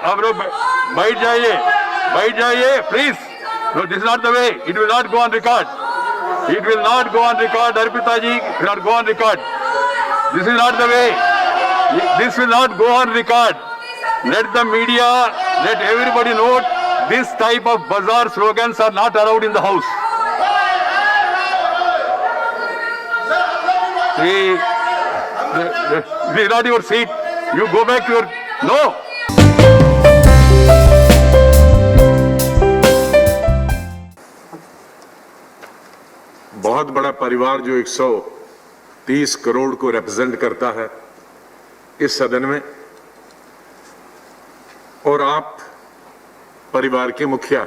आप लोग बैठ जाइए please. No, this is not the way, it will not go on record, it will not go on record. Arpita ji, it will not go on record, this is not the way, this will not go on record. Let the media, let everybody know this type of bazaar slogans are not allowed in the house. See, this is not your seat. You go back to your, no. बहुत बड़ा परिवार जो 130 करोड़ को represent करता है इस सदन में, और आप परिवार के मुखिया,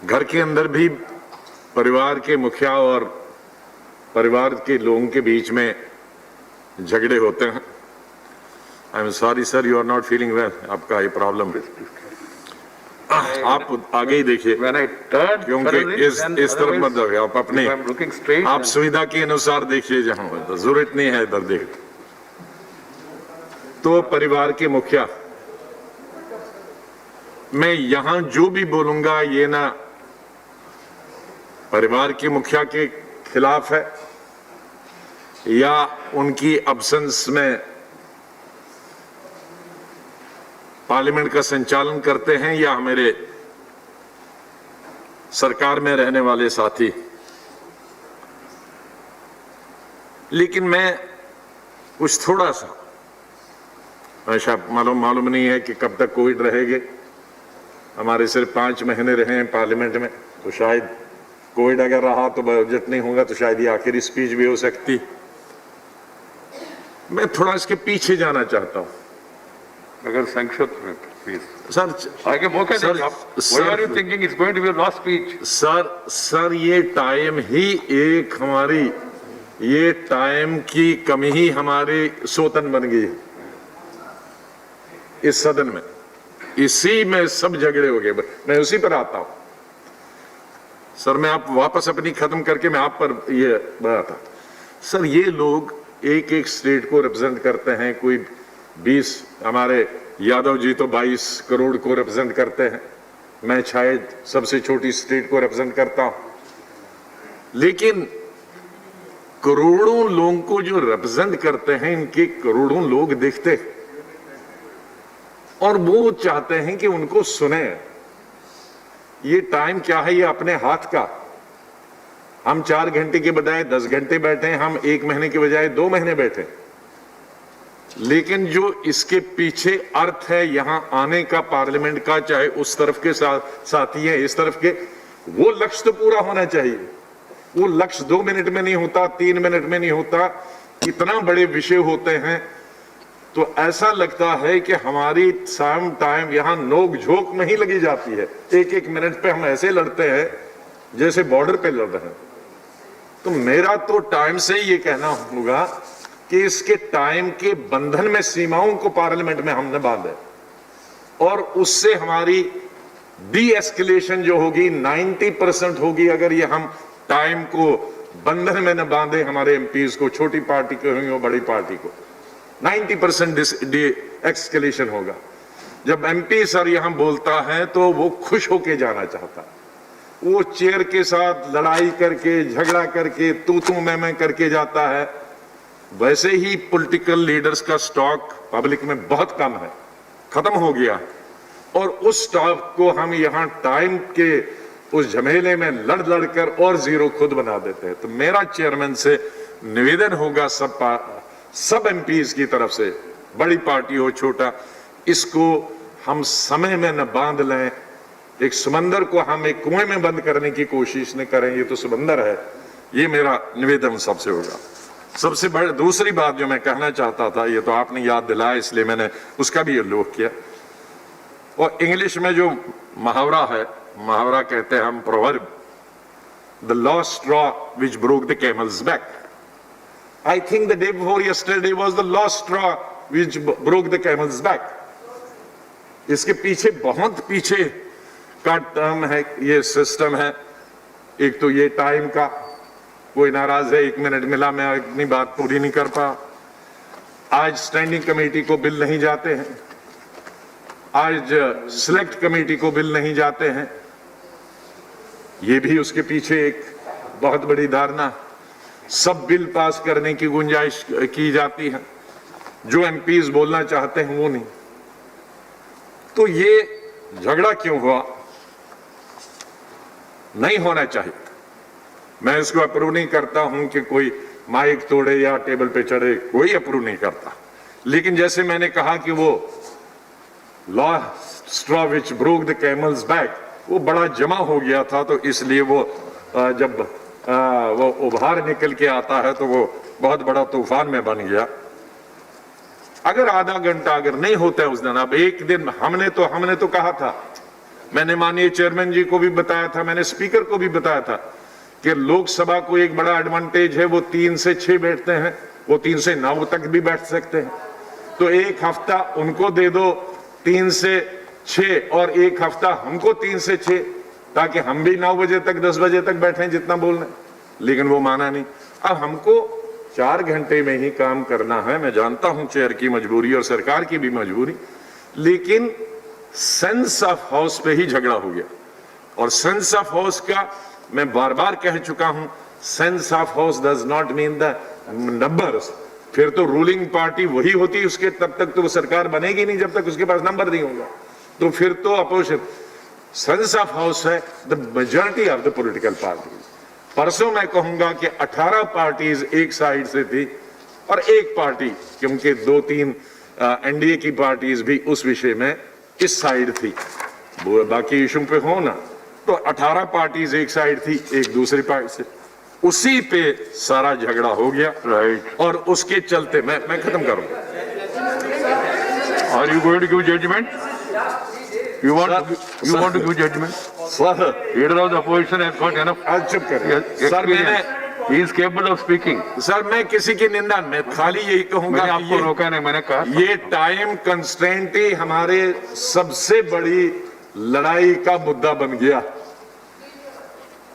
घर के अंदर भी परिवार के मुखिया और परिवार के लोगों के बीच में झगड़े होते हैं। I am sorry sir, you are not feeling well, आपका ये प्रॉब्लम है, आप आगे ही देखिए, क्योंकि इस तरफ मत जाइए, आप अपने आप सुविधा के अनुसार देखिए, जहां जरूरत नहीं है इधर देख। तो परिवार के मुखिया, मैं यहां जो भी बोलूंगा ये ना परिवार के मुखिया के खिलाफ है या उनकी अब्सेंस में पार्लियामेंट का संचालन करते हैं या मेरे सरकार में रहने वाले साथी। लेकिन मैं कुछ थोड़ा सा, शायद मालूम नहीं है कि कब तक कोविड रहेगी। हमारे सिर्फ 5 महीने रहे हैं पार्लियामेंट में, तो शायद कोविड अगर रहा तो बजट नहीं होगा, तो शायद ये आखिरी स्पीच भी हो सकती। मैं थोड़ा इसके पीछे जाना चाहता हूं, अगर संक्षिप्त में प्लीज सर। आगे मौका दीजिए। What are you thinking? It's going to be a lost speech. Sir ये टाइम ही एक हमारी, ये टाइम की कमी ही हमारी सोतन बन गई है इस सदन में, इसी में सब झगड़े हो गए। मैं उसी पर आता हूं सर, मैं आप वापस अपनी खत्म करके मैं आप पर ये बताता। सर ये लोग एक एक स्टेट को रिप्रेजेंट करते हैं, कोई 20, हमारे यादव जी तो 22 करोड़ को रिप्रेजेंट करते हैं, मैं शायद सबसे छोटी स्टेट को रिप्रेजेंट करता हूं। लेकिन करोड़ों लोगों को जो रिप्रेजेंट करते हैं, इनके करोड़ों लोग देखते हैं और वो चाहते हैं कि उनको सुने। ये टाइम क्या है, ये अपने हाथ का। हम 4 घंटे के बजाय 10 घंटे बैठे, हम 1 महीने के बजाय 2 महीने बैठे। लेकिन जो इसके पीछे अर्थ है यहां आने का पार्लियामेंट का, चाहे उस तरफ के साथी हैं इस तरफ के, वो लक्ष्य तो पूरा होना चाहिए। वो लक्ष्य 2 मिनट में नहीं होता, 3 मिनट में नहीं होता, इतना बड़े विषय होते हैं। तो ऐसा लगता है कि हमारी टाइम यहां नोक झोंक में ही लगी जाती है। 1-1 मिनट पे हम ऐसे लड़ते हैं जैसे बॉर्डर पे लड़ रहे हैं। तो मेरा तो टाइम से ये कहना होगा कि इसके टाइम के बंधन में सीमाओं को पार्लियामेंट में हमने बांधे, और उससे हमारी डी एस्केलेशन जो होगी 90% होगी अगर ये हम टाइम को बंधन में न बांधे हमारे एमपीज को, छोटी पार्टी को हो बड़ी पार्टी को। 90% एक्सकेलेशन होगा। जब एमपी सर यहां बोलता है तो वो खुश होके जाना चाहता है, वो चेयर के साथ लड़ाई करके झगड़ा करके तू मैं करके जाता है। वैसे ही पॉलिटिकल लीडर्स का स्टॉक पब्लिक में बहुत कम है, खत्म हो गया, और उस स्टॉक को हम यहां टाइम के उस झमेले में लड़ कर और जीरो खुद बना देते हैं। तो मेरा चेयरमैन से निवेदन होगा सब एमपीज की तरफ से, बड़ी पार्टी हो छोटा, इसको हम समय में न बांध लें। एक समंदर को हम एक कुएं में बंद करने की कोशिश न करें, ये तो समंदर है। ये मेरा निवेदन सबसे होगा। सबसे बड़ी दूसरी बात जो मैं कहना चाहता था, ये तो आपने याद दिलाया इसलिए मैंने उसका भी उल्लेख किया। और इंग्लिश में जो मुहावरा है, मुहावरा कहते हैं हम proverb, the lost straw which broke the camel's back. I think the day before yesterday was the last straw which broke the camel's back. इसके पीछे बहुत पीछे का टर्म है, ये सिस्टम है। एक तो ये टाइम का, कोई नाराज है 1 मिनट मिला, मैं अपनी बात पूरी नहीं कर पा। आज स्टैंडिंग कमेटी को बिल नहीं जाते हैं, आज सिलेक्ट कमेटी को बिल नहीं जाते हैं। ये भी उसके पीछे एक बहुत बड़ी धारणा, सब बिल पास करने की गुंजाइश की जाती है, जो एमपीज बोलना चाहते हैं वो नहीं। तो ये झगड़ा क्यों हुआ? नहीं होना चाहिए। मैं इसको अप्रूव नहीं करता हूं कि कोई माइक तोड़े या टेबल पे चढ़े, कोई अप्रूव नहीं करता। लेकिन जैसे मैंने कहा कि वो last straw which broke the camel's back, वो बड़ा जमा हो गया था, तो इसलिए वो जब वो उभार निकल के आता है तो वो बहुत बड़ा तूफान में बन गया। अगर आधा घंटा अगर नहीं होता है उस दिन, अब एक दिन हमने तो कहा था, मैंने माननीय चेयरमैन जी को भी बताया था, मैंने स्पीकर को भी बताया था कि लोकसभा को एक बड़ा एडवांटेज है, वो 3 से 6 बैठते हैं, वो 3 से 9 तक भी बैठ सकते हैं। तो एक हफ्ता उनको दे दो 3 से 6 और एक हफ्ता हमको 3 से 6, ताकि हम भी 9 बजे तक 10 बजे तक बैठे जितना बोलना। लेकिन वो माना नहीं। अब हमको 4 घंटे में ही काम करना है। मैं जानता हूं चेयर की मजबूरी और सरकार की भी मजबूरी, लेकिन सेंस ऑफ हाउस पे ही झगड़ा हो गया। और सेंस ऑफ हाउस का मैं बार बार कह चुका हूं, sense of house does not mean the numbers. फिर तो रूलिंग पार्टी वही होती, उसके तब तक तो वो सरकार बनेगी नहीं जब तक उसके पास नंबर नहीं होगा। तो फिर तो अपोजिशन सेंस ऑफ हाउस है the majority of the political parties. परसों मैं कहूंगा कि 18 पार्टीज एक साइड से थी और एक पार्टी, क्योंकि 2-3 एनडीए की पार्टीज भी उस विषय में इस साइड थी। बाकी इशू पे हो ना, तो 18 पार्टीज एक साइड थी, एक दूसरी पार्टी से, उसी पे सारा झगड़ा हो गया। राइट। और उसके चलते मैं खत्म करूंगा। Are you going to give judgment? You want to give judgment? Sir, Leader of the opposition has got enough. आज चुप करें। Sir, He is capable of speaking. Sir, मैं किसी की निंदा, मैं खाली यही कहूंगा मैंने कि आपको रोका नहीं, मैंने कहा ये टाइम कंस्ट्रेंट ही हमारे सबसे बड़ी लड़ाई का मुद्दा बन गया।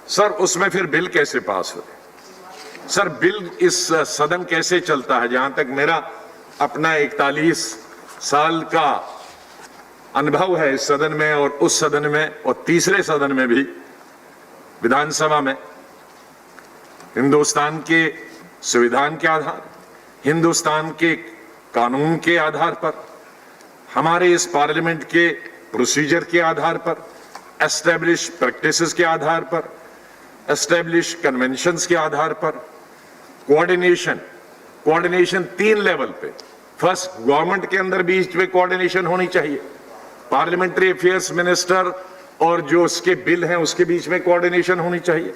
सर, उसमें फिर बिल कैसे पास हो? सर, बिल इस सदन कैसे चलता है? जहां तक मेरा अपना 41 साल का अनुभव है इस सदन में और उस सदन में और तीसरे सदन में भी, विधानसभा में, हिंदुस्तान के संविधान के आधार, हिंदुस्तान के कानून के आधार पर, हमारे इस पार्लियामेंट के प्रोसीजर के आधार पर, एस्टेब्लिश प्रैक्टिसेस के आधार पर, एस्टेब्लिश कन्वेंशंस के आधार पर, कोऑर्डिनेशन 3 लेवल पे। फर्स्ट, गवर्नमेंट के अंदर बीच में कोऑर्डिनेशन होनी चाहिए, पार्लियामेंट्री अफेयर्स मिनिस्टर और जो उसके बिल हैं उसके बीच में कोऑर्डिनेशन होनी चाहिए,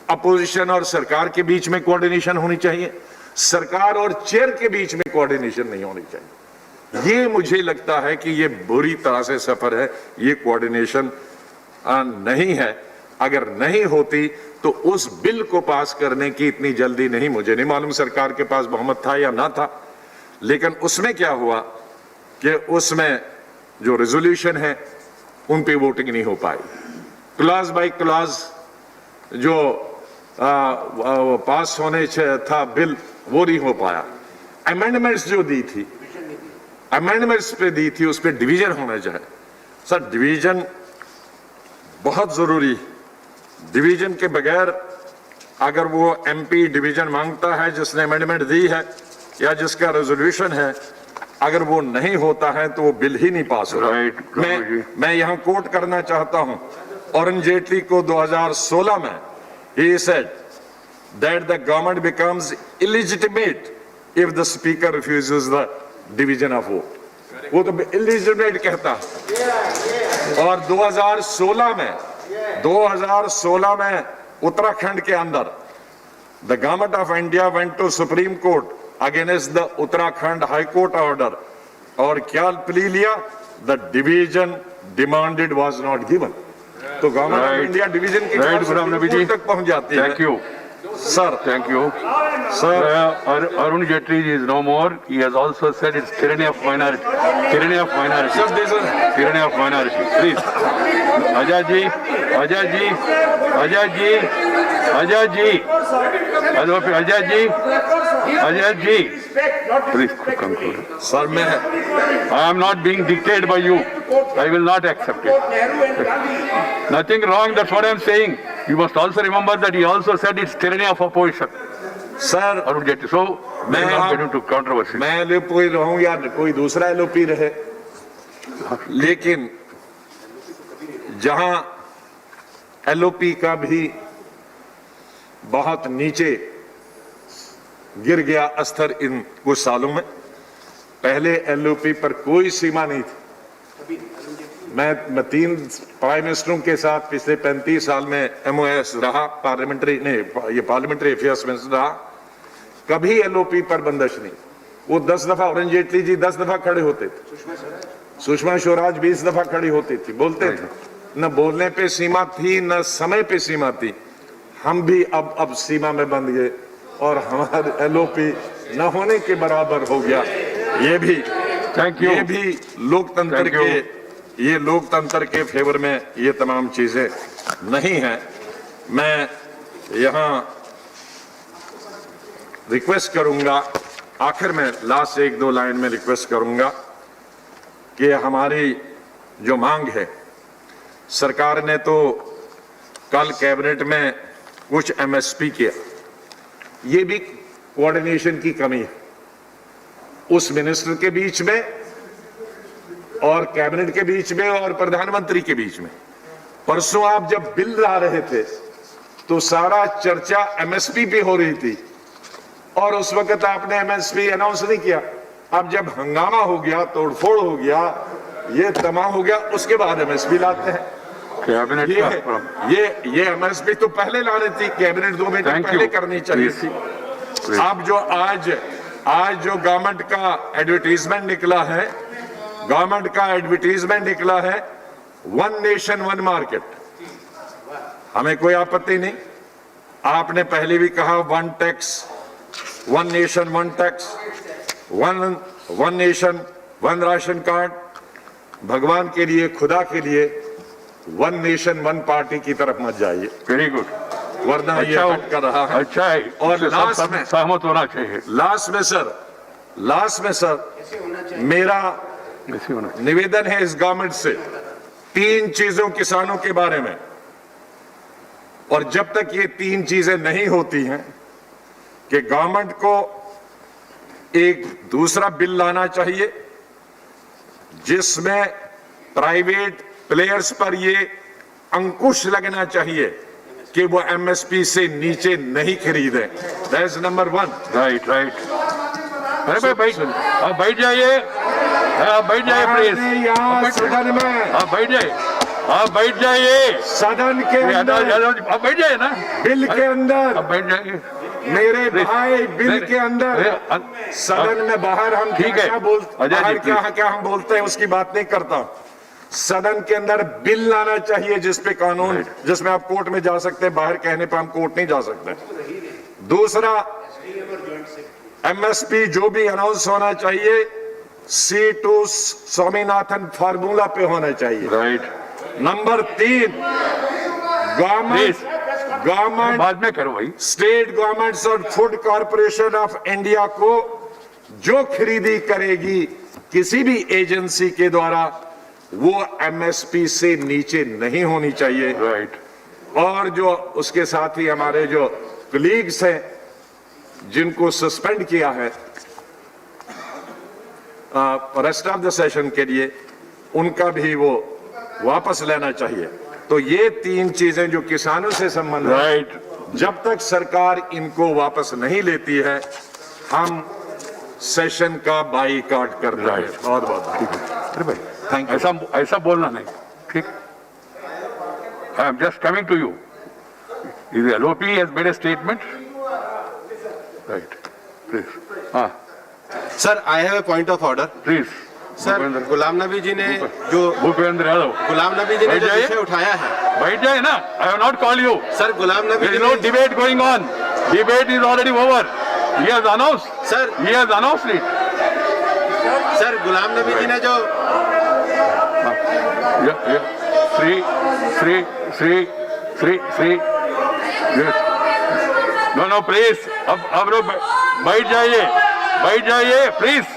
अपोजिशन और सरकार के बीच में कोऑर्डिनेशन होनी चाहिए, सरकार और चेयर के बीच में कोऑर्डिनेशन नहीं होनी चाहिए। ये मुझे लगता है कि ये बुरी तरह से सफर है, ये कोऑर्डिनेशन नहीं है। अगर नहीं होती तो उस बिल को पास करने की इतनी जल्दी नहीं, मुझे नहीं मालूम सरकार के पास बहुमत था या ना था, लेकिन उसमें क्या हुआ कि उसमें जो रेजोल्यूशन है उन पे वोटिंग नहीं हो पाई। क्लॉज बाय क्लॉज जो पास होने था बिल वो नहीं हो पाया। अमेंडमेंट्स जो दी थी, अमेंडमेंट्स पे दी थी, उस पे डिवीजन होना चाहिए। सर, डिवीजन बहुत जरूरी। डिवीजन के बगैर अगर वो एमपी डिवीजन मांगता है जिसने अमेंडमेंट दी है या जिसका रेजोल्यूशन है, अगर वो नहीं होता है तो वो बिल ही नहीं पास होता। मैं यहां कोट करना चाहता हूं अरुण जेटली को 2016 में, he said that the government becomes illegitimate if the speaker refuses the division of vote. वो तो illegitimate कहता। और 2016 में उत्तराखंड के अंदर the government of India went to Supreme Court against the Uttarakhand High Court order और क्या प्ली लिया? The division demanded was not given. तो गवर्नमेंट ऑफ इंडिया डिवीजन की तक पहुंच जाती है। Thank you sir, thank you sir. Arun Jaitley is no more. He has also said it's tyranny of minority. Tyranny of minority. Sir, this is tyranny of minority. Please, Ajay ji, hello, Ajay ji. Ajay ji, please conclude. Sir मैं I am not being dictated by you. I will not accept it. Nothing wrong, that's what I am saying. You must also remember that he also said it's tyranny of opposition. Sir Arun Jaitley. So, may not get into controversy. मैं LOP रहूं या कोई दूसरा LOP रहे, लेकिन जहां LOP का भी बहुत नीचे गिर गया स्तर इन कुछ सालों में, पहले एलओपी पर कोई सीमा नहीं थी। मैं 3 प्राइम मिनिस्टरों के साथ पिछले 35 साल में एमओएस रहा, पार्लियामेंट्री अफेयर्स में रहा, कभी एलओपी पर बंदिश नहीं। वो 10 दफा अरुण जेटली जी 10 दफा खड़े होते थे, सुषमा स्वराज 20 दफा खड़ी होती थी, बोलते थे। न बोलने पे सीमा थी, न समय पे सीमा थी। हम भी अब सीमा में बंध गए और हमारे एलओपी न होने के बराबर हो गया। ये भी लोकतंत्र के फेवर में ये तमाम चीजें नहीं है। मैं यहाँ रिक्वेस्ट करूंगा, आखिर में लास्ट 1-2 लाइन में रिक्वेस्ट करूंगा कि हमारी जो मांग है, सरकार ने तो कल कैबिनेट में कुछ एमएसपी किया, ये भी कोऑर्डिनेशन की कमी है उस मिनिस्टर के बीच में और कैबिनेट के बीच में और प्रधानमंत्री के बीच में। परसों आप जब बिल ला रहे थे तो सारा चर्चा एमएसपी पे हो रही थी और उस वक्त आपने एमएसपी अनाउंस नहीं किया। अब जब हंगामा हो गया, तोड़फोड़ हो गया, ये तमाम हो गया, उसके बाद एमएसपी लाते हैं। कैबिनेट ये एमएसपी तो पहले लानी थी, कैबिनेट 2 महीने पहले करनी चाहिए थी। अब जो आज जो गवर्नमेंट का एडवर्टीजमेंट निकला है, 1 नेशन 1 मार्केट, हमें कोई आपत्ति नहीं। आपने पहले भी कहा 1 tax 1 nation 1 tax, 1 nation 1 ration card. भगवान के लिए, खुदा के लिए 1 नेशन 1 पार्टी की तरफ मत जाइए। वेरी गुड, वरना ये हट कर रहा है। अच्छा है, और लास्ट में सहमत होना चाहिए। लास्ट में सर मेरा निवेदन है इस गवर्नमेंट से 3 चीजों किसानों के बारे में, और जब तक ये 3 चीजें नहीं होती हैं कि गवर्नमेंट को एक दूसरा बिल लाना चाहिए जिसमें प्राइवेट प्लेयर्स पर ये अंकुश लगना चाहिए कि वो एमएसपी से नीचे नहीं खरीदें। That is number 1। राइट। अरे भाई आप बैठ जाइए, प्लीज। सदन में आप बैठ जाइए, सदन के अंदर आप बैठ जाइए ना, बिल के अंदर आप बैठ जाइए मेरे भाई, बिल के अंदर। सदन में बाहर हम ठीक है, क्या हम बोलते हैं उसकी बात नहीं करता। सदन के अंदर बिल लाना चाहिए जिसपे कानून, जिसमें आप कोर्ट में जा सकते हैं, बाहर कहने पे हम कोर्ट नहीं जा सकते। दूसरा, एमएसपी जो भी अनाउंस होना चाहिए C2 स्वामीनाथन फार्मूला पे होना चाहिए। राइट। नंबर 3, गवर्नमेंट बाद में करो भाई। स्टेट गवर्नमेंट्स और फूड कॉर्पोरेशन ऑफ इंडिया को जो खरीदी करेगी किसी भी एजेंसी के द्वारा, वो एमएसपी से नीचे नहीं होनी चाहिए। राइट। और जो उसके साथ ही हमारे जो कलीग्स हैं जिनको सस्पेंड किया है रेस्ट ऑफ द सेशन के लिए, उनका भी वो वापस लेना चाहिए। तो ये 3 चीजें जो किसानों से संबंधित, राइट, जब तक सरकार इनको वापस नहीं लेती है, हम सेशन का बाईकाट कर रहे हैं। बहुत बहुत थैंक यू। ऐसा बोलना नहीं, ठीक। I am just coming to you. Is LOP has made a statement? Right. Please. हाँ. Sir, I have a point of order. Please. Sir, Ghulam Nabi ji ने जो भूपेंद्र यादव, गुलाम नबी जी ने जो विषय उठाया है, बैठ जाए ना। I have not called you. Sir, Ghulam Nabi There ji is no debate going on. Debate is already over. He has announced. Sir. He has announced it. Sir, Ghulam Nabi ji ने जो Free. Yes. No, please. अब लोग बैठ जाइए, please.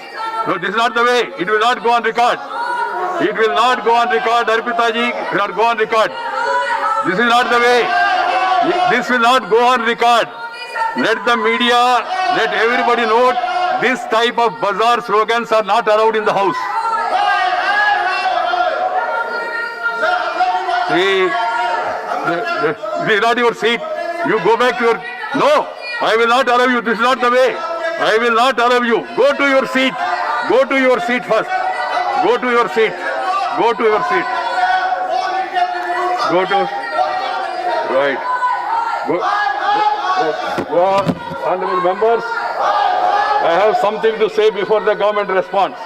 No, this is not the way. It will not go on record. It will not go on record, Arpita ji. It will not go on record. This is not the way. This will not go on record. Let the media, let everybody know this type of bazaar slogans are not allowed in the house. See, this is not your seat. You go back to your... No, I will not allow you. This is not the way. I will not allow you. Go to your seat. Go to your seat first. Go to your seat. Go to your seat. Go to... Right. Go on. Honorable members, I have something to say before the government responds.